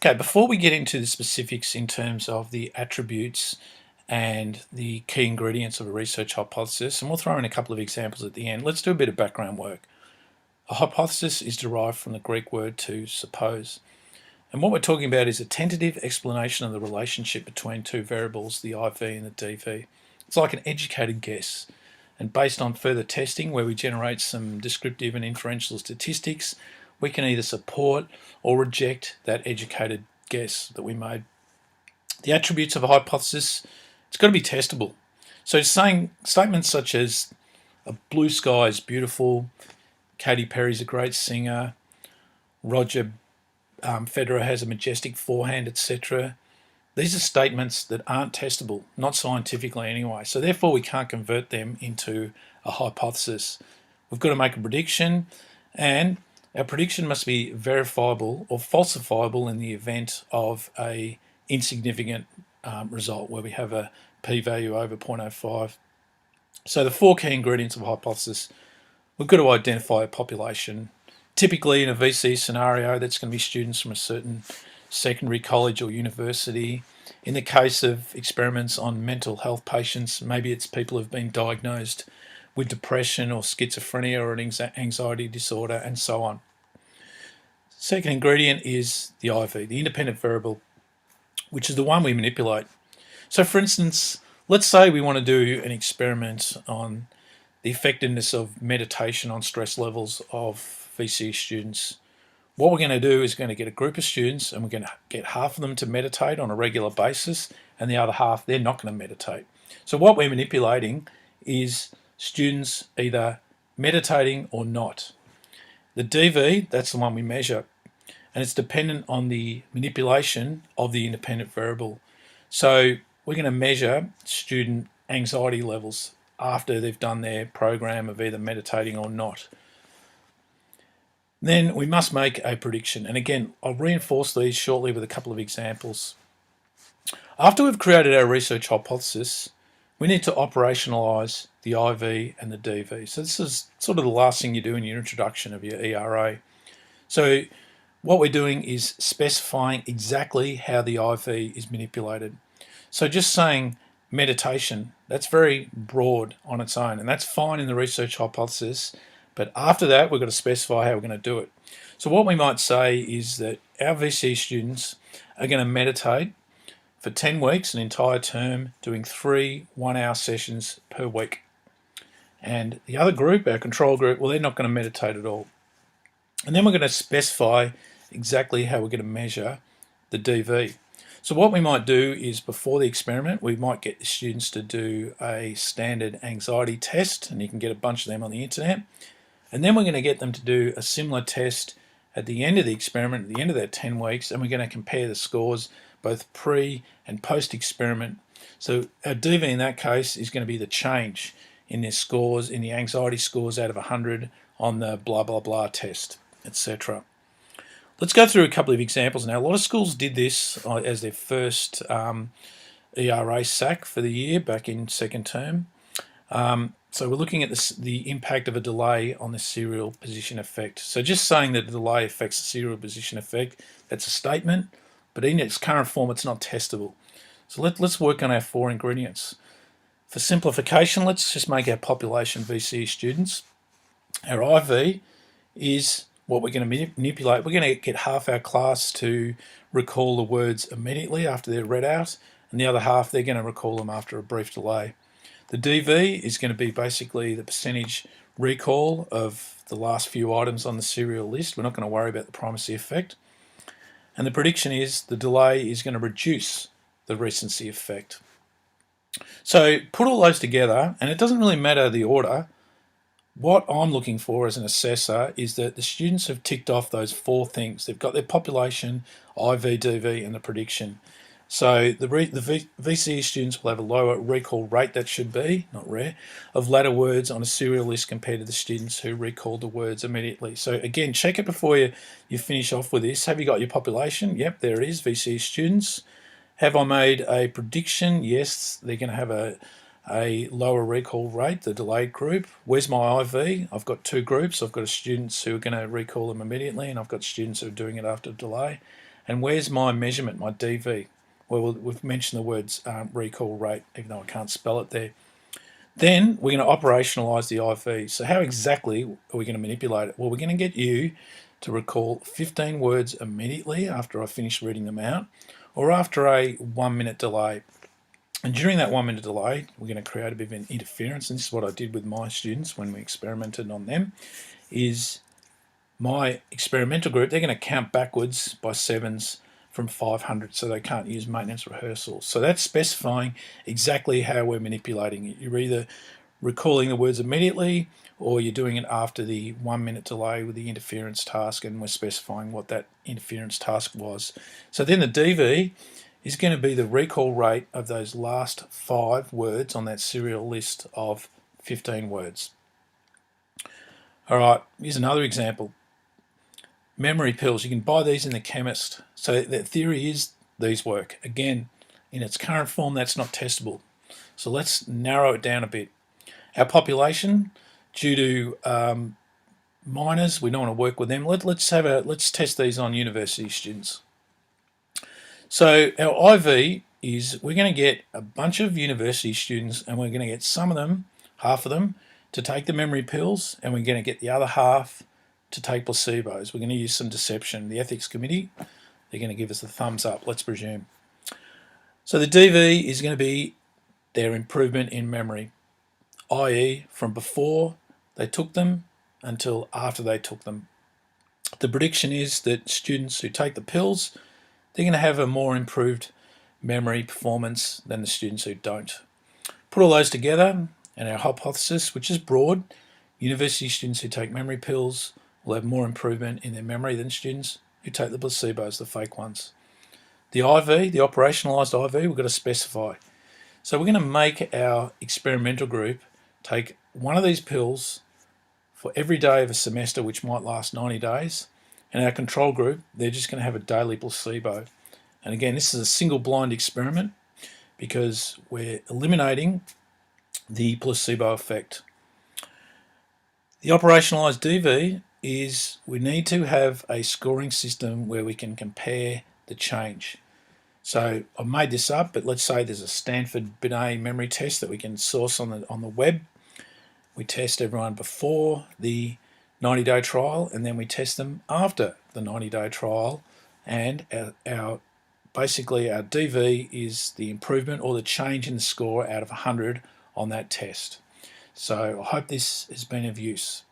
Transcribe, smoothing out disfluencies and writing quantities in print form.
Okay, before we get into the specifics in terms of the attributes and the key ingredients of a research hypothesis, and we'll throw in a couple of examples at the end, let's do a bit of background work. A hypothesis is derived from the Greek word to suppose. And what we're talking about is a tentative explanation of the relationship between two variables, the IV and the DV. It's like an educated guess. And based on further testing where we generate some descriptive and inferential statistics, we can either support or reject that educated guess that we made. The attributes of a hypothesis, it's got to be testable. So saying statements such as a blue sky is beautiful, Katy Perry's a great singer, Roger Federer has a majestic forehand, etc. These are statements that aren't testable, not scientifically anyway. So therefore we can't convert them into a hypothesis. We've got to make a prediction, and our prediction must be verifiable or falsifiable in the event of a insignificant result where we have a p-value over 0.05. So the four key ingredients of a hypothesis: we've got to identify a population. Typically in a VCE scenario, that's going to be students from a certain secondary college or university. In the case of experiments on mental health patients, maybe it's people who've been diagnosed with depression or schizophrenia or an anxiety disorder, and so on. Second ingredient is the IV, the independent variable, which is the one we manipulate. So for instance, let's say we want to do an experiment on the effectiveness of meditation on stress levels of VCE students. What we're going to do is going to get a group of students, and we're going to get half of them to meditate on a regular basis, and the other half, they're not going to meditate. So what we're manipulating is students either meditating or not. The DV, that's the one we measure, and it's dependent on the manipulation of the independent variable. So we're going to measure student anxiety levels after they've done their program of either meditating or not. Then we must make a prediction. And again, I'll reinforce these shortly with a couple of examples. After we've created our research hypothesis, we need to operationalise the IV and the DV. So this is sort of the last thing you do in your introduction of your ERA. So what we're doing is specifying exactly how the IV is manipulated. So just saying meditation, that's very broad on its own, and that's fine in the research hypothesis. But after that, we've got to specify how we're going to do it. So what we might say is that our VCE students are going to meditate for 10 weeks, an entire term, doing 3 one-hour sessions per week. And the other group, our control group, well, they're not going to meditate at all. And then we're going to specify exactly how we're going to measure the DV. So what we might do is, before the experiment, we might get the students to do a standard anxiety test, and you can get a bunch of them on the internet. And then we're going to get them to do a similar test at the end of the experiment, at the end of that 10 weeks, and we're going to compare the scores both pre and post-experiment. So our DV in that case is going to be the change in their scores, in the anxiety scores out of 100 on the blah, blah, blah test, etc. Let's go through a couple of examples now. A lot of schools did this as their first ERA SAC for the year back in second term. So we're looking at the impact of a delay on the serial position effect. So just saying that the delay affects the serial position effect, that's a statement, but in its current form, it's not testable. So let's work on our four ingredients. For simplification, let's just make our population VCE students. Our IV is what we're going to manipulate. We're going to get half our class to recall the words immediately after they're read out, and the other half, they're going to recall them after a brief delay. The DV is going to be basically the percentage recall of the last few items on the serial list. We're not going to worry about the primacy effect. And the prediction is the delay is going to reduce the recency effect. So put all those together, and it doesn't really matter the order. What I'm looking for as an assessor is that the students have ticked off those four things. They've got their population, IV, DV, and the prediction. So the VCE students will have a lower recall rate, that should be, not rare, of latter words on a serial list compared to the students who recall the words immediately. So again, check it before you finish off with this. Have you got your population? Yep, there it is, VCE students. Have I made a prediction? Yes, they're going to have a lower recall rate, the delayed group. Where's my IV? I've got two groups. I've got students who are going to recall them immediately, and I've got students who are doing it after delay. And where's my measurement, my DV? Well, we've mentioned the words recall rate, even though I can't spell it there. Then we're going to operationalise the IV. So how exactly are we going to manipulate it? Well, we're going to get you to recall 15 words immediately after I finish reading them out, or after a 1 minute delay. And during that 1 minute delay, we're going to create a bit of an interference. And this is what I did with my students when we experimented on them, is my experimental group, they're going to count backwards by sevens from 500, so they can't use maintenance rehearsals. So that's specifying exactly how we're manipulating it. You're either recalling the words immediately, or you're doing it after the 1 minute delay with the interference task, and we're specifying what that interference task was. So then the DV is going to be the recall rate of those last 5 words on that serial list of 15 words. All right, here's another example. Memory pills, you can buy these in the chemist. So the theory is these work. Again, in its current form, that's not testable. So let's narrow it down a bit. Our population, due to minors, we don't want to work with them. Let's test these on university students. So our IV is, we're going to get a bunch of university students, and we're going to get some of them, half of them, to take the memory pills, and we're going to get the other half to take placebos. We're going to use some deception. The ethics committee, they're going to give us the thumbs up, let's presume. So the DV is going to be their improvement in memory, i.e. from before they took them until after they took them. The prediction is that students who take the pills, they're going to have a more improved memory performance than the students who don't. Put all those together, and our hypothesis, which is broad, university students who take memory pills will have more improvement in their memory than students who take the placebos, the fake ones. The IV, the operationalised IV, we've got to specify. So we're going to make our experimental group take one of these pills for every day of a semester, which might last 90 days. And our control group, they're just going to have a daily placebo. And again, this is a single blind experiment because we're eliminating the placebo effect. The operationalised DV is we need to have a scoring system where we can compare the change. So I've made this up, but let's say there's a Stanford Binet memory test that we can source on the web. We test everyone before the 90-day trial, and then we test them after the 90-day trial. And basically our DV is the improvement or the change in the score out of 100 on that test. So I hope this has been of use.